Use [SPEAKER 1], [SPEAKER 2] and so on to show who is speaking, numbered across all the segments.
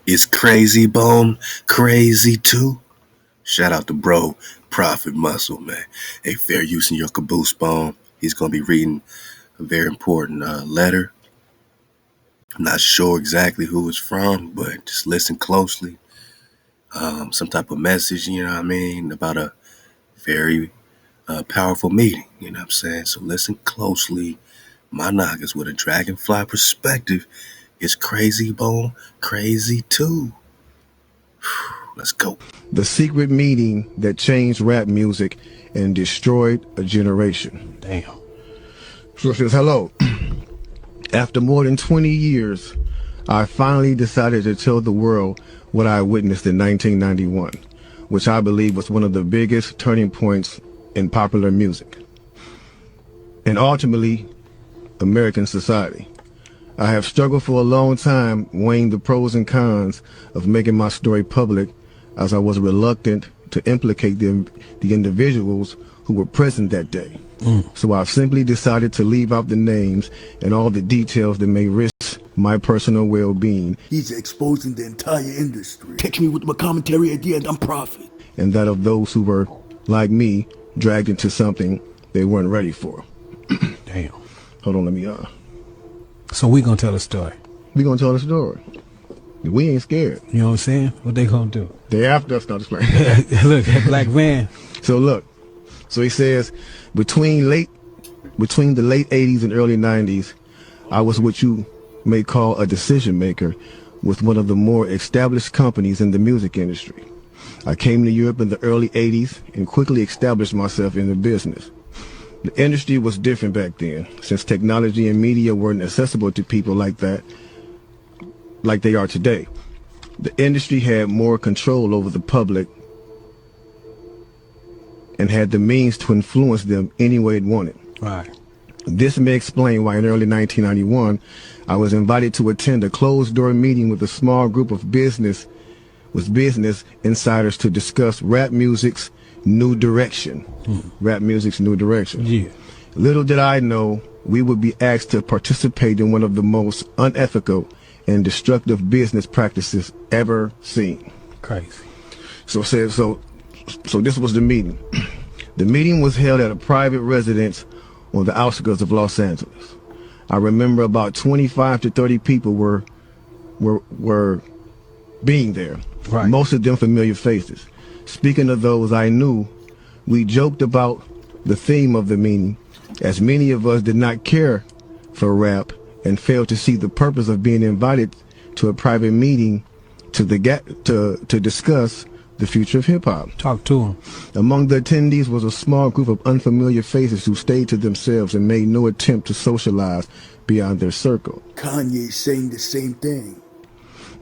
[SPEAKER 1] It's Crazy Bone, crazy too. Shout out to bro, Prophet Muscle, man. Hey, fair use in your caboose, Bone. He's gonna be reading a very important letter. I'm not sure exactly who it's from, but just listen closely. Some type of message, you know what I mean, about a very powerful meeting, you know what I'm saying? So listen closely. My knockers with a dragonfly perspective is Crazy Bone, crazy too. Let's go.
[SPEAKER 2] The secret meeting that changed rap music and destroyed a generation.
[SPEAKER 3] Damn.
[SPEAKER 2] So it says, hello. After more than 20 years, I finally decided to tell the world what I witnessed in 1991, which I believe was one of the biggest turning points in popular music and ultimately American society. I have struggled for a long time weighing the pros and cons of making my story public, as I was reluctant to implicate the individuals who were present that day. So I've simply decided to leave out the names and all the details that may risk my personal well-being.
[SPEAKER 4] He's exposing the entire industry. Catch me with my commentary at the end, I'm Prophet.
[SPEAKER 2] And that of those who were, like me, dragged into something they weren't ready for.
[SPEAKER 3] Damn.
[SPEAKER 2] Hold on, let me,
[SPEAKER 3] So we gonna tell the story.
[SPEAKER 2] we gonna tell the story. We ain't scared.
[SPEAKER 3] You know what I'm saying? What they gonna do?
[SPEAKER 2] They after us, not just playing.
[SPEAKER 3] Look, that black van.
[SPEAKER 2] So look, so he says, between the late 80s and early 90s, I was what you may call a decision maker with one of the more established companies in the music industry. I came to Europe in the early 80s and quickly established myself in the business. The industry was different back then, since technology and media weren't accessible to people like that, like they are today. The industry had more control over the public and had the means to influence them any way it wanted.
[SPEAKER 3] Right.
[SPEAKER 2] This may explain why in early 1991, I was invited to attend a closed-door meeting with a small group of business insiders to discuss rap music's new direction. Rap music's new direction.
[SPEAKER 3] Yeah.
[SPEAKER 2] Little did I know we would be asked to participate in one of the most unethical and destructive business practices ever seen.
[SPEAKER 3] Crazy.
[SPEAKER 2] So this was the meeting. The meeting was held at a private residence on the outskirts of Los Angeles. I remember about 25 to 30 people were being there.
[SPEAKER 3] Right.
[SPEAKER 2] Most of them familiar faces. Speaking of those I knew, we joked about the theme of the meeting, as many of us did not care for rap and failed to see the purpose of being invited to a private meeting to discuss the future of hip-hop.
[SPEAKER 3] Talk to him.
[SPEAKER 2] Among the attendees was a small group of unfamiliar faces who stayed to themselves and made no attempt to socialize beyond their circle.
[SPEAKER 4] Kanye's saying the same thing.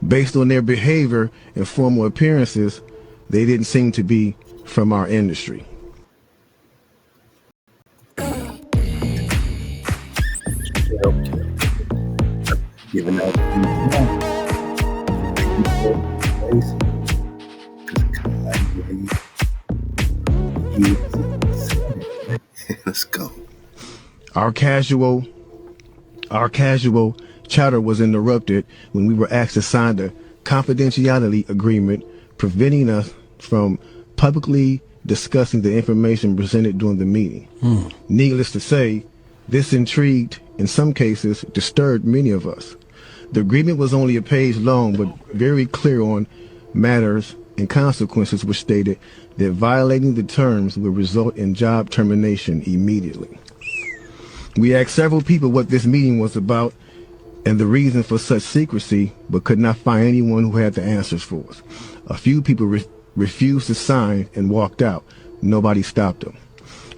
[SPEAKER 2] Based on their behavior and formal appearances, they didn't seem to be from our industry.
[SPEAKER 1] Giving out let's go.
[SPEAKER 2] Our casual chatter was interrupted when we were asked to sign a confidentiality agreement preventing us from publicly discussing the information presented during the meeting. Needless to say, this intrigued, in some cases, disturbed many of us. The agreement was only a page long, but very clear on matters and consequences, which stated that violating the terms would result in job termination immediately. We asked several people what this meeting was about and the reason for such secrecy, but could not find anyone who had the answers for us. A few people refused to sign and walked out. Nobody stopped them.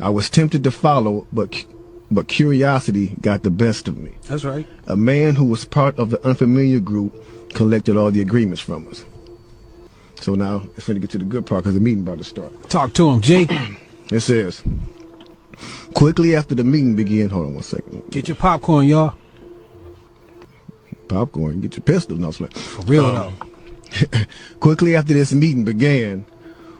[SPEAKER 2] I was tempted to follow, but curiosity got the best of me.
[SPEAKER 3] That's right.
[SPEAKER 2] A man who was part of the unfamiliar group collected all the agreements from us. So now it's going to get to the good part because the meeting about to start.
[SPEAKER 3] Talk to him, Jake.
[SPEAKER 2] It says, quickly after the meeting began, hold on one second.
[SPEAKER 3] Get your popcorn, y'all.
[SPEAKER 2] Popcorn, get your pistol. No,
[SPEAKER 3] For real though.
[SPEAKER 2] Quickly after this meeting began,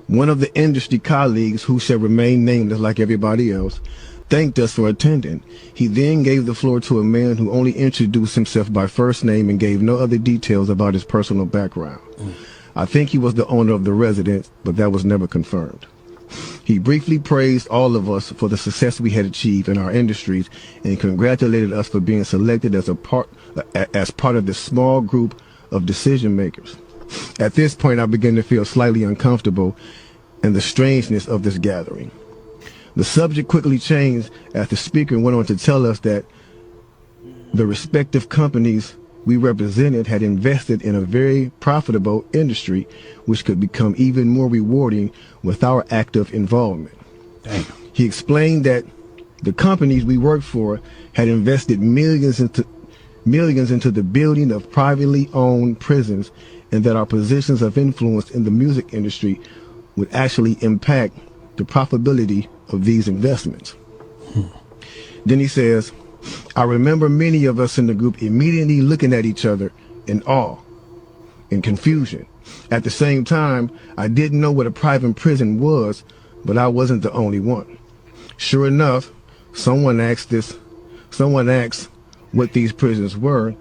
[SPEAKER 2] one of the industry colleagues, who shall remain nameless like everybody else, thanked us for attending. He then gave the floor to a man who only introduced himself by first name and gave no other details about his personal background. I think he was the owner of the residence, but that was never confirmed. He briefly praised all of us for the success we had achieved in our industries and congratulated us for being selected as part of this small group of decision makers. At this point, I began to feel slightly uncomfortable and the strangeness of this gathering. The subject quickly changed as the speaker went on to tell us that the respective companies we represented had invested in a very profitable industry, which could become even more rewarding with our active involvement.
[SPEAKER 3] Damn.
[SPEAKER 2] He explained that the companies we worked for had invested millions into the building of privately owned prisons, and that our positions of influence in the music industry would actually impact the profitability of these investments. Then he says, I remember many of us in the group immediately looking at each other in awe and confusion. At the same time, I didn't know what a private prison was, but I wasn't the only one. Sure enough, someone asked what these prisons were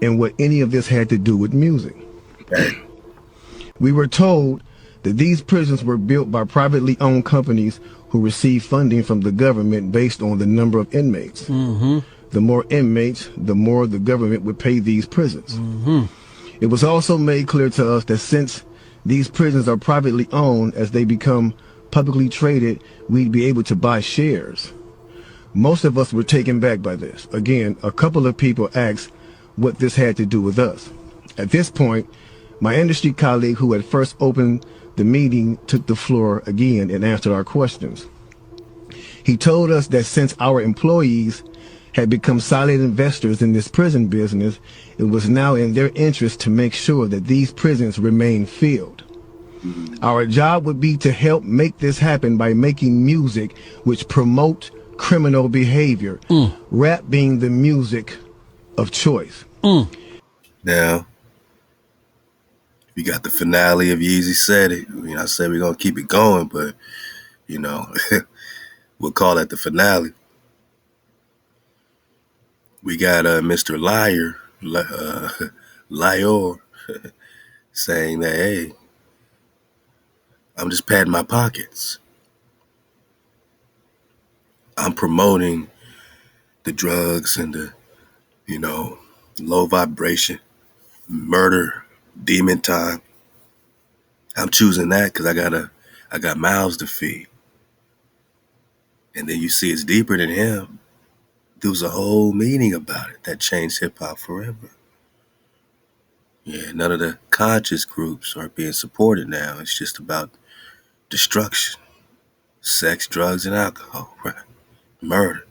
[SPEAKER 2] and what any of this had to do with music. We were told that these prisons were built by privately owned companies who receive funding from the government based on the number of inmates. The more inmates, the more the government would pay these prisons. It was also made clear to us that since these prisons are privately owned, as they become publicly traded, we'd be able to buy shares. Most of us were taken back by this. Again, a couple of people asked what this had to do with us. At this point, my industry colleague who had first opened the meeting took the floor again and answered our questions. He told us that since our employees had become silent investors in this prison business, it was now in their interest to make sure that these prisons remain filled. Our job would be to help make this happen by making music which promote criminal behavior, rap being the music of choice.
[SPEAKER 1] Now, we got the finale of Yeezy Said It. I said we're going to keep it going, but, we'll call that the finale. We got Mr. Liar, saying that, hey, I'm just padding my pockets. I'm promoting the drugs and the, low vibration, murder, demon time. I'm choosing that because I got mouths to feed. And then you see it's deeper than him. There was a whole meaning about it that changed hip hop forever. Yeah, none of the conscious groups are being supported now. It's just about destruction, sex, drugs, and alcohol, right? Murder,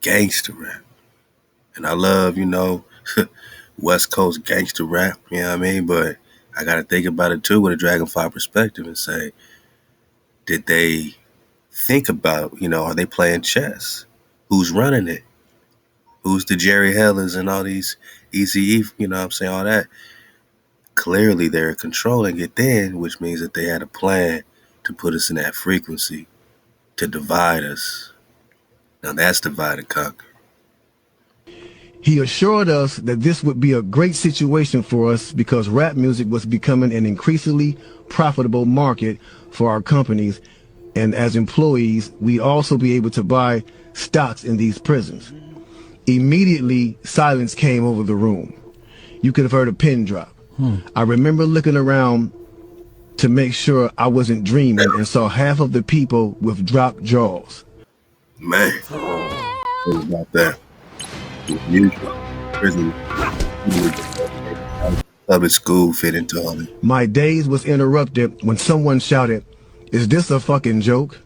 [SPEAKER 1] gangster rap. And I love, West Coast gangster rap, you know what I mean? But I got to think about it too with a Dragonfly perspective and say, did they think about, are they playing chess? Who's running it? Who's the Jerry Hellers and all these Easy, all that? Clearly they're controlling it then, which means that they had a plan to put us in that frequency to divide us. Now that's divide and conquer.
[SPEAKER 2] He assured us that this would be a great situation for us because rap music was becoming an increasingly profitable market for our companies, and as employees, we also be able to buy stocks in these prisons. Immediately, silence came over the room. You could have heard a pin drop. I remember looking around to make sure I wasn't dreaming and saw half of the people with dropped jaws.
[SPEAKER 1] Man, what about that? Music, prison, public school fit into all it.
[SPEAKER 2] My days was interrupted when someone shouted, "Is this a fucking joke?"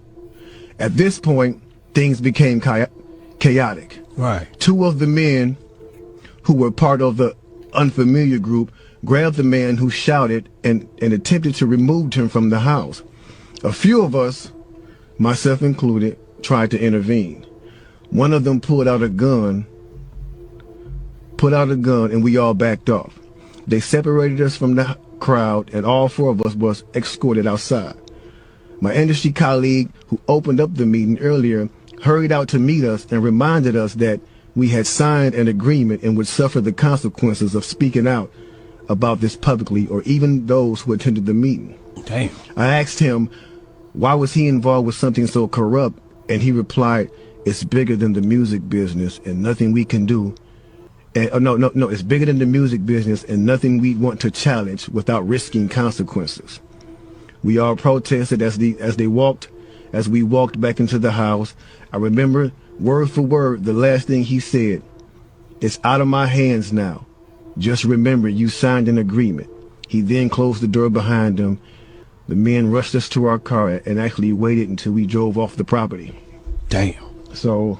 [SPEAKER 2] At this point, things became chaotic.
[SPEAKER 3] Right.
[SPEAKER 2] Two of the men who were part of the unfamiliar group grabbed the man who shouted and attempted to remove him from the house. A few of us, myself included, tried to intervene. One of them pulled out a gun, and we all backed off. They separated us from the crowd, and all four of us was escorted outside. My industry colleague, who opened up the meeting earlier, hurried out to meet us and reminded us that we had signed an agreement and would suffer the consequences of speaking out about this publicly, or even those who attended the meeting.
[SPEAKER 3] Damn.
[SPEAKER 2] I asked him, why was he involved with something so corrupt? And he replied, it's bigger than the music business and nothing we can do. And, no, it's bigger than the music business and nothing we want to challenge without risking consequences. We all protested as we walked back into the house. I remember word for word the last thing he said. It's out of my hands now. Just remember you signed an agreement. He then closed the door behind him. The men rushed us to our car and actually waited until we drove off the property.
[SPEAKER 3] Damn.
[SPEAKER 2] So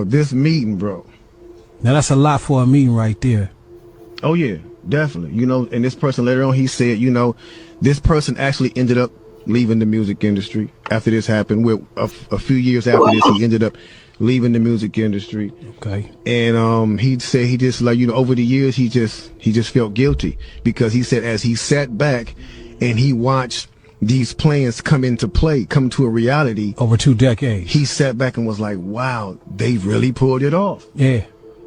[SPEAKER 2] this meeting, bro.
[SPEAKER 3] Now that's a lot for a meeting right there.
[SPEAKER 2] Oh yeah, definitely. You know, and this person later on, he said, you know, this person actually ended up leaving the music industry after this happened. With a few years after this, he ended up leaving the music industry.
[SPEAKER 3] Okay.
[SPEAKER 2] And he'd say he just, like, you know, over the years he just felt guilty, because he said as he sat back and he watched these plans come to a reality
[SPEAKER 3] Over 2 decades.
[SPEAKER 2] he sat back and was like, wow, they really pulled it off.
[SPEAKER 3] Yeah.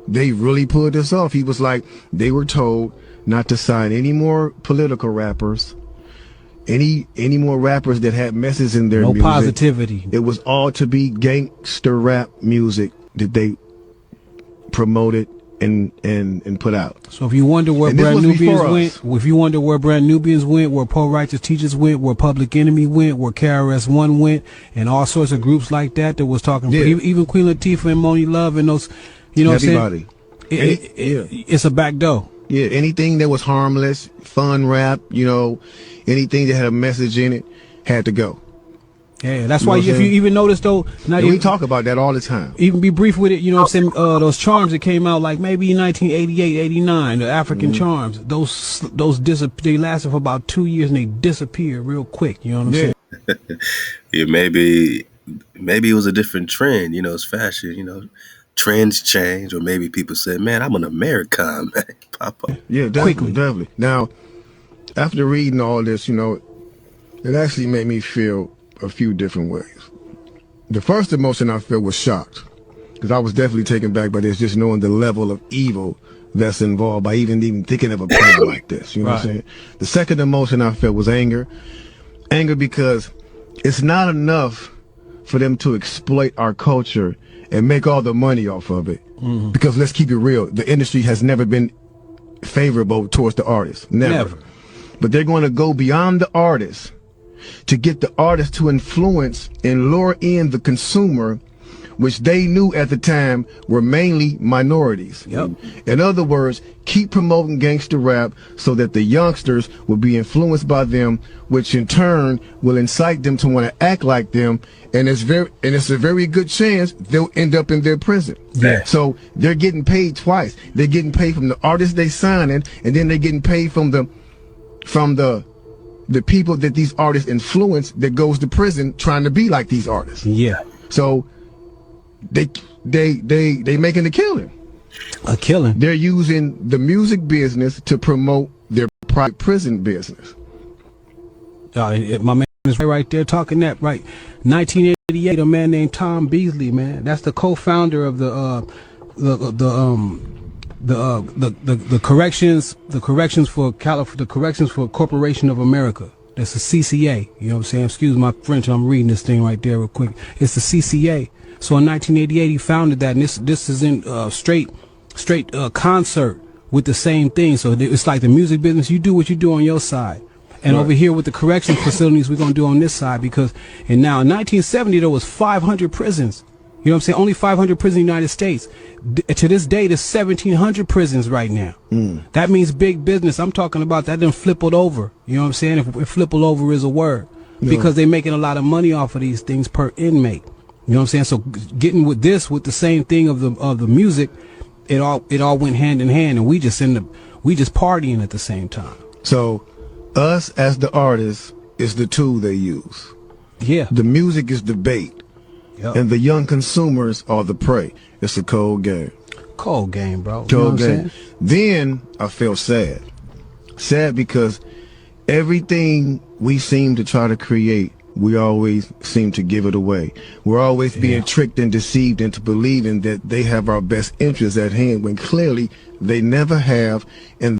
[SPEAKER 2] They really pulled this off. He was like, they were told not to sign any more political rappers, any more rappers that had messages in their music.
[SPEAKER 3] No positivity.
[SPEAKER 2] It was all to be gangster rap music that they promoted and put out.
[SPEAKER 3] So if you wonder where
[SPEAKER 2] And this
[SPEAKER 3] Brand
[SPEAKER 2] was
[SPEAKER 3] Nubians
[SPEAKER 2] before
[SPEAKER 3] went,
[SPEAKER 2] us.
[SPEAKER 3] if you wonder where Brand Nubians went, where Poor Righteous Teachers went, where Public Enemy went, where KRS-One went, and all sorts of groups like that was talking,
[SPEAKER 2] Yeah.
[SPEAKER 3] even Queen Latifah and Moni Love and those, you know
[SPEAKER 2] Everybody.
[SPEAKER 3] what I'm saying? It's a back door.
[SPEAKER 2] Yeah, anything that was harmless, fun rap, you know, anything that had a message in it had to go.
[SPEAKER 3] Yeah, that's
[SPEAKER 2] You know
[SPEAKER 3] why
[SPEAKER 2] what I'm
[SPEAKER 3] if you
[SPEAKER 2] saying?
[SPEAKER 3] even notice though, now
[SPEAKER 2] And we talk about that all the time.
[SPEAKER 3] even be brief with it, you know what I'm saying? Those charms that came out like maybe in 1988, 89, the African charms, those they lasted for about 2 years and they disappeared real quick. You know what I'm saying?
[SPEAKER 1] Yeah, maybe it was a different trend. You know, it's fashion. You know, trends change, or maybe people said, "Man, I'm an American, man." Pop up.
[SPEAKER 2] Yeah, definitely,
[SPEAKER 3] Quickly.
[SPEAKER 2] definitely. Now, after reading all this, you know, it actually made me feel a few different ways. The first emotion I felt was shocked, because I was definitely taken back by this, just knowing the level of evil that's involved by even thinking of a plan like this. You know what I'm saying? The second emotion I felt was anger. Anger because it's not enough for them to exploit our culture and make all the money off of it. Mm-hmm. Because let's keep it real, the industry has never been favorable towards the artists. Never. But they're going to go beyond the artists to get the artist to influence and lure in the consumer, which they knew at the time were mainly minorities.
[SPEAKER 3] Yep.
[SPEAKER 2] In other words, keep promoting gangster rap so that the youngsters will be influenced by them, which in turn will incite them to want to act like them, and it's a very good chance they'll end up in their prison.
[SPEAKER 3] Yeah.
[SPEAKER 2] So they're getting paid twice. They're getting paid from the artists they signing, and then they're getting paid from the people that these artists influence that goes to prison trying to be like these artists.
[SPEAKER 3] Yeah.
[SPEAKER 2] So they making a killing.
[SPEAKER 3] A killing.
[SPEAKER 2] They're using the music business to promote their private prison business.
[SPEAKER 3] My man is right there talking that right. 1988, a man named Tom Beasley, man. That's the co-founder of the corrections for Corporation of America. That's the CCA. You know what I'm saying? Excuse my French. I'm reading this thing right there real quick. It's the CCA. So in 1988, he founded that, and this is in straight concert with the same thing. So it's like the music business. You do what you do on your side, and over here with the correction facilities, we're gonna do on this side, because in 1970 there was 500 prisons. You know what I'm saying? Only 500 prisons in the United States. To this day, there's 1,700 prisons right now. That means big business. I'm talking about that done flippled over. You know what I'm saying? If flippled over is a word, because they're making a lot of money off of these things per inmate. You know what I'm saying? So getting with the same thing of the music, it all went hand in hand, and we just partying at the same time.
[SPEAKER 2] So us as the artists is the tool they use.
[SPEAKER 3] Yeah.
[SPEAKER 2] The music is the bait.
[SPEAKER 3] Yep.
[SPEAKER 2] And the young consumers are the prey. It's a cold game.
[SPEAKER 3] Cold game, bro.
[SPEAKER 2] Cold
[SPEAKER 3] You know what I'm
[SPEAKER 2] game.
[SPEAKER 3] saying?
[SPEAKER 2] Then I felt sad. Sad because everything we seem to try to create we always seem to give it away. We're always being tricked and deceived into believing that they have our best interests at hand when clearly they never have, and